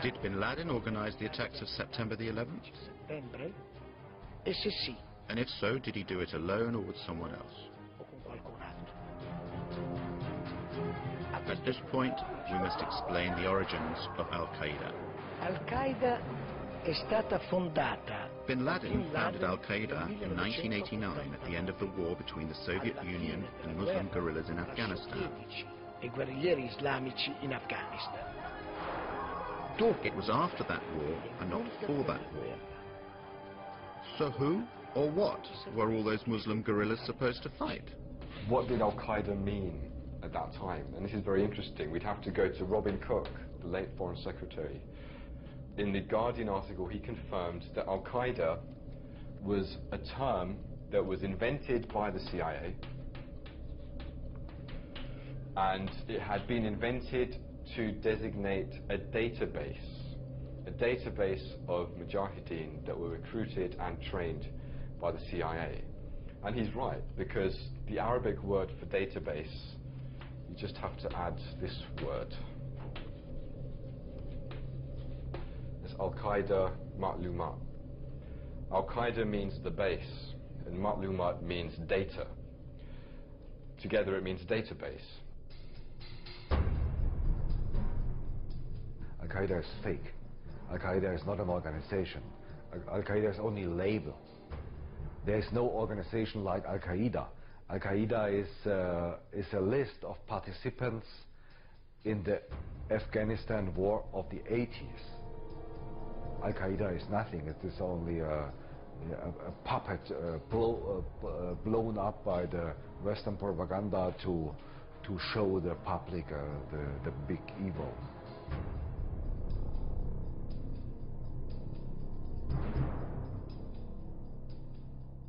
Did Bin Laden organize the attacks of September the 11th? Settembre? E se sì, And if so, did he do it alone or with someone else? o con qualcun altro. At this point, we must explain the origins of Al-Qaeda. Al-Qaeda è stata fondata. Bin Laden founded Al-Qaeda in 1989 at the end of the war between the Soviet Union and Muslim guerrillas in Afghanistan. E guerriglieri islamici in Afghanistan. It was after that war and not before that war. So who or what were all those Muslim guerrillas supposed to fight? What did Al-Qaeda mean at that time? And this is very interesting. We'd have to go to Robin Cook, the late Foreign Secretary. In the Guardian article, he confirmed that Al-Qaeda was a term that was invented by the CIA, and it had been invented to designate a database of mujahideen that were recruited and trained by the CIA. And he's right, because the Arabic word for database, you just have to add this word. It's Al-Qaeda Ma'lumat. Al-Qaeda means the base, and Ma'lumat means data. Together it means database. Al-Qaeda is fake. Al-Qaeda is not an organization. Al-Qaeda is only a label. There is no organization like Al-Qaeda. Al-Qaeda is a list of participants in the Afghanistan war of the 80s. Al-Qaeda is nothing. It is only a puppet blown up by the Western propaganda to show the public the big evil.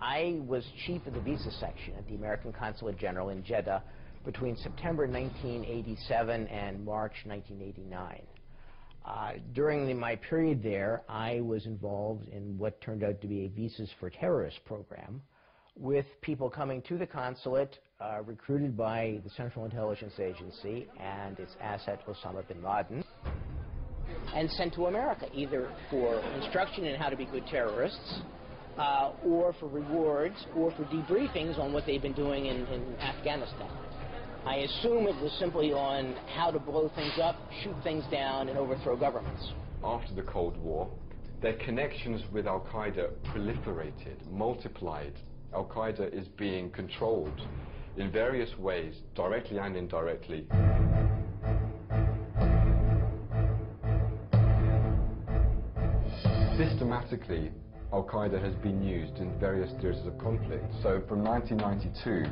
I was chief of the visa section at the American Consulate General in Jeddah between September 1987 and March 1989. During my period there, I was involved in what turned out to be a Visas for Terrorists program, with people coming to the consulate recruited by the Central Intelligence Agency and its asset Osama bin Laden, and sent to America, either for instruction in how to be good terrorists, or for rewards, or for debriefings on what they've been doing in Afghanistan. I assume it was simply on how to blow things up, shoot things down, and overthrow governments. After the Cold War, their connections with Al-Qaeda proliferated, multiplied. Al-Qaeda is being controlled in various ways, directly and indirectly. Systematically, Al-Qaeda has been used in various theaters of conflict. So from 1992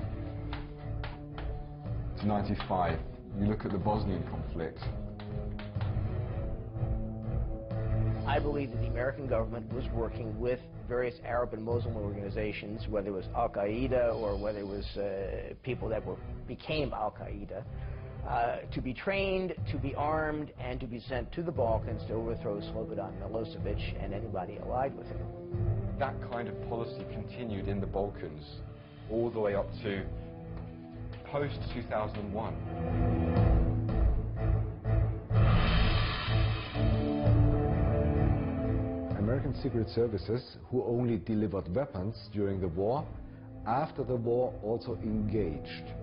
to 95, you look at the Bosnian conflict. I believe that the American government was working with various Arab and Muslim organizations, whether it was Al-Qaeda or whether it was people that became Al-Qaeda, to be trained, to be armed, and to be sent to the Balkans to overthrow Slobodan Milosevic and anybody allied with him. That kind of policy continued in the Balkans all the way up to post-2001. American Secret Services, who only delivered weapons during the war, after the war also engaged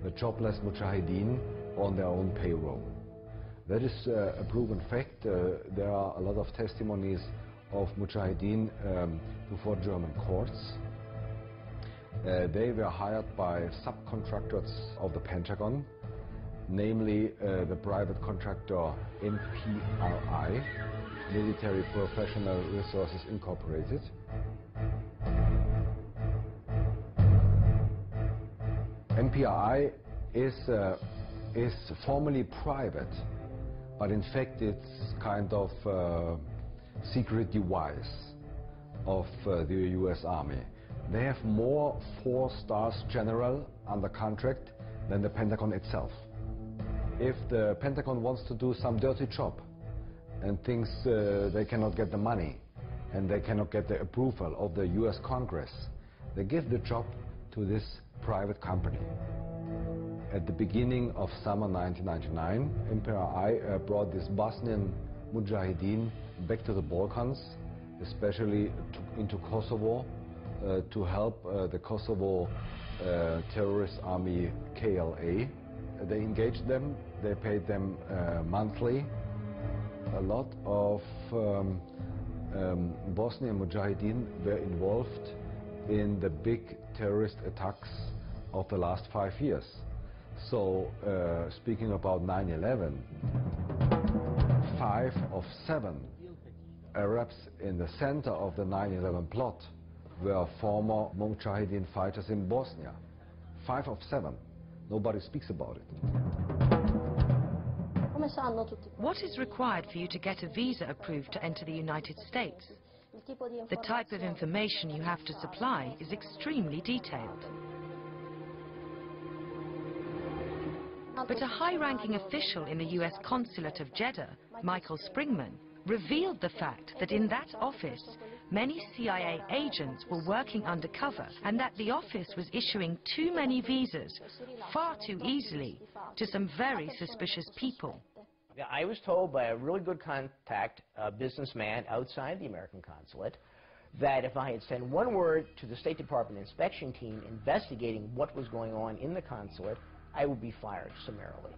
the jobless mujahideen on their own payroll. That is a proven fact. There are a lot of testimonies of mujahideen before German courts. They were hired by subcontractors of the Pentagon, namely the private contractor MPRI, Military Professional Resources Incorporated. MPRI is formally private, but in fact it's kind of secret device of the US Army. They have more 4-star general under contract than the Pentagon itself. If the Pentagon wants to do some dirty job and thinks they cannot get the money and they cannot get the approval of the US Congress, they give the job to this private company. At the beginning of summer 1999, MPRI brought this Bosnian mujahideen back to the Balkans, especially into Kosovo, to help the Kosovo terrorist army KLA. They engaged them, they paid them monthly. A lot of Bosnian mujahideen were involved in the big terrorist attacks of the last 5 years. So, speaking about 9/11, 5 of 7 Arabs in the center of the 9/11 plot were former mujahideen fighters in Bosnia. 5 of 7. Nobody speaks about it. What is required for you to get a visa approved to enter the United States? The type of information you have to supply is extremely detailed. But a high-ranking official in the U.S. Consulate of Jeddah, Michael Springman, revealed the fact that in that office, many CIA agents were working undercover and that the office was issuing too many visas far too easily to some very suspicious people. I was told by a really good contact, a businessman outside the American consulate, that if I had sent one word to the State Department inspection team investigating what was going on in the consulate, I would be fired summarily.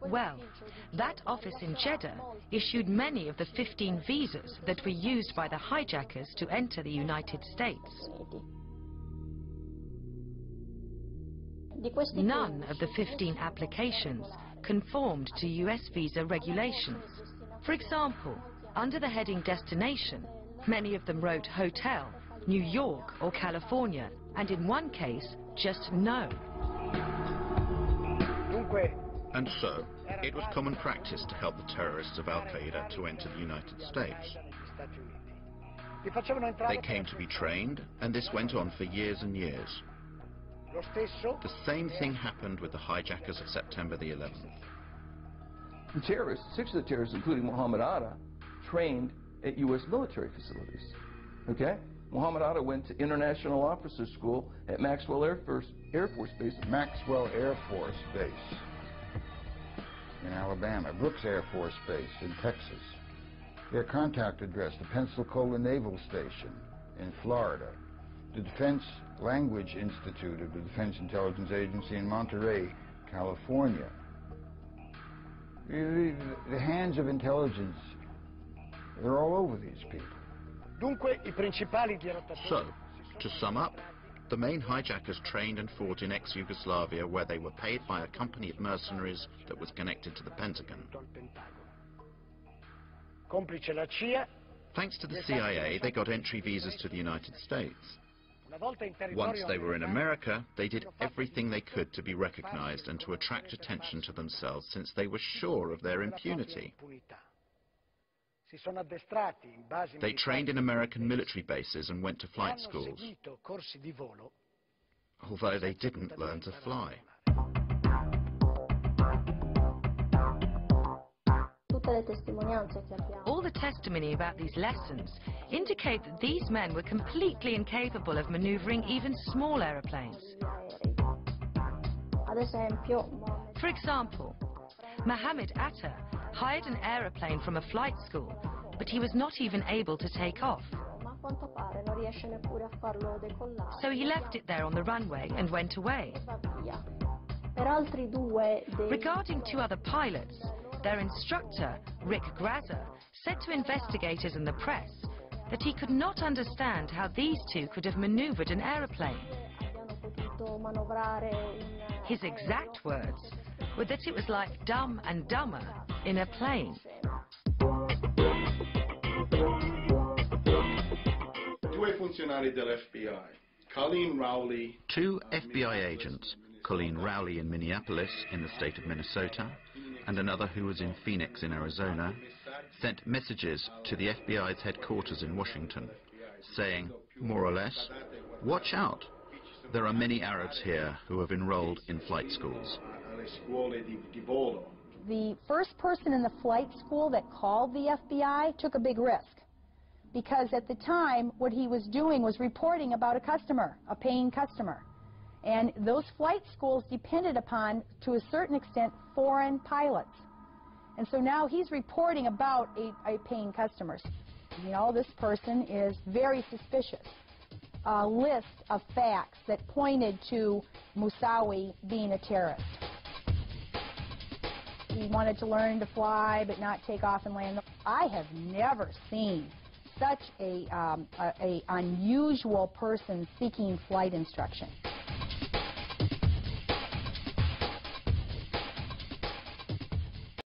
Well, that office in Jeddah issued many of the 15 visas that were used by the hijackers to enter the United States. None of the 15 applications conformed to US visa regulations. For example, under the heading Destination, many of them wrote Hotel, New York or California, and in one case, just no. And so, it was common practice to help the terrorists of Al-Qaeda to enter the United States. They came to be trained, and this went on for years and years. The same thing happened with the hijackers of September the 11th. The terrorists, 6 of the terrorists, including Muhammad Atta, trained at U.S. military facilities. Okay? Muhammad Atta went to International Officer School at Maxwell Air Force Base. Maxwell Air Force Base in Alabama, Brooks Air Force Base in Texas. Their contact address, the Pensacola Naval Station in Florida, the Defense Language Institute of the Defense Intelligence Agency in Monterey, California. The hands of intelligence, they're all over these people. So, to sum up, the main hijackers trained and fought in ex-Yugoslavia, where they were paid by a company of mercenaries that was connected to the Pentagon. Thanks to the CIA, they got entry visas to the United States. Once they were in America, they did everything they could to be recognized and to attract attention to themselves, since they were sure of their impunity. They trained in American military bases and went to flight schools, although they didn't learn to fly. All the testimony about these lessons indicate that these men were completely incapable of maneuvering even small aeroplanes. For example, Mohammed Atta hired an aeroplane from a flight school, but he was not even able to take off. So he left it there on the runway and went away. Regarding 2 other pilots, their instructor, Rick Grazer, said to investigators and the press that he could not understand how these 2 could have maneuvered an aeroplane. His exact words were that it was like Dumb and Dumber in a plane. Two FBI agents, Colleen Rowley in Minneapolis in the state of Minnesota, and another who was in Phoenix in Arizona, sent messages to the FBI's headquarters in Washington, saying, more or less, watch out, there are many Arabs here who have enrolled in flight schools. The first person in the flight school that called the FBI took a big risk, because at the time what he was doing was reporting about a customer, a paying customer. And those flight schools depended upon, to a certain extent, foreign pilots. And so now he's reporting about a paying customer. You know, this person is very suspicious. A list of facts that pointed to Musawi being a terrorist. He wanted to learn to fly but not take off and land. I have never seen such a unusual person seeking flight instruction.